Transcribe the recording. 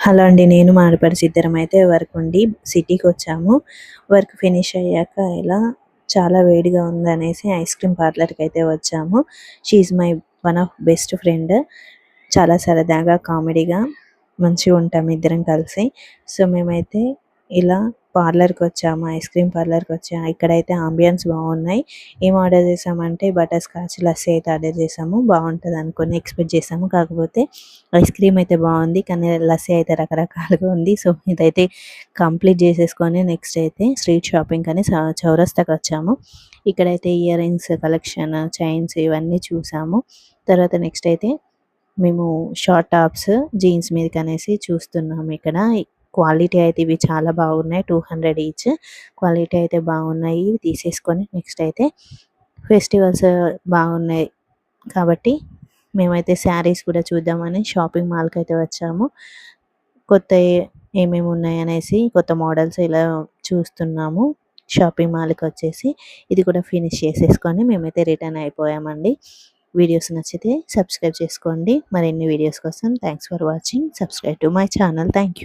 Hello అండి. నేను మా ఆడపడుచు ఇద్దరమైతే వర్క్ ఉండి సిటీకొచ్చాము. వర్క్ ఫినిష్ అయ్యాక ఇలా చాలా వేడిగా ఉందనేసి ఐస్ క్రీమ్ పార్లర్‌కైతే వచ్చాము. She is my one of best friend. చాలా సరదాగా, కామెడీగా మంచిగుంటాం ఇద్దరం కలిసి. సో, మేమైతే ఇలా పార్లర్‌కొచ్చాము. Ice cream పార్లర్‌కొచ్చా. ఇక్కడైతే ఆంబియన్స్ బాగున్నాయి. ఏం ఆర్డర్ చేసామంటే బటర్ స్కాచ్ లస్సీ అయితే ఆర్డర్ చేసాము. బాగుంటదనుకోని ఎక్స్‌పెక్ట్ చేసాము. కాకపోతే ఐస్ క్రీమ్ అయితే బాగుంది. కానీ లస్సీ అయితే రకరకాలుగా ఉంది. సో, ఇదైతే కంప్లీట్ చేసేసుకొని నెక్స్ట్ అయితే స్ట్రీట్ షాపింగ్ అని చౌరస్తాకొచ్చాము. ఇక్కడైతే ఇయర్ రింగ్స్ కలెక్షన్, చైన్స్ ఇవన్నీ చూసాము. తర్వాత నెక్స్ట్ అయితే మేము షార్ట్ టాప్స్ జీన్స్ మీదకనేసి చూస్తున్నాము ఇక్కడ. క్వాలిటీ అయితే ఇవి చాలా బాగున్నాయి. 200 ఈచ్. క్వాలిటీ అయితే బాగున్నాయి. ఇవి తీసేసుకొని నెక్స్ట్ అయితే ఫెస్టివల్స్ బాగున్నాయి కాబట్టి మేమైతే శారీస్ కూడా చూద్దామని షాపింగ్ మాల్‌కైతే వచ్చాము. కొత్తయి ఏమేమి ఉన్నాయనేసి కొత్త మోడల్స్ ఇలా చూస్తున్నాము. షాపింగ్ మాల్‌కొచ్చేసి ఇది కూడా ఫినిష్ చేసేసుకొని మేమైతే రిటర్న్ అయిపోయామండి. వీడియోస్ నచ్చితే సబ్స్క్రైబ్ చేసుకోండి. మరిన్ని వీడియోస్ కోసం thanks for watching. Subscribe to my channel. Thank you.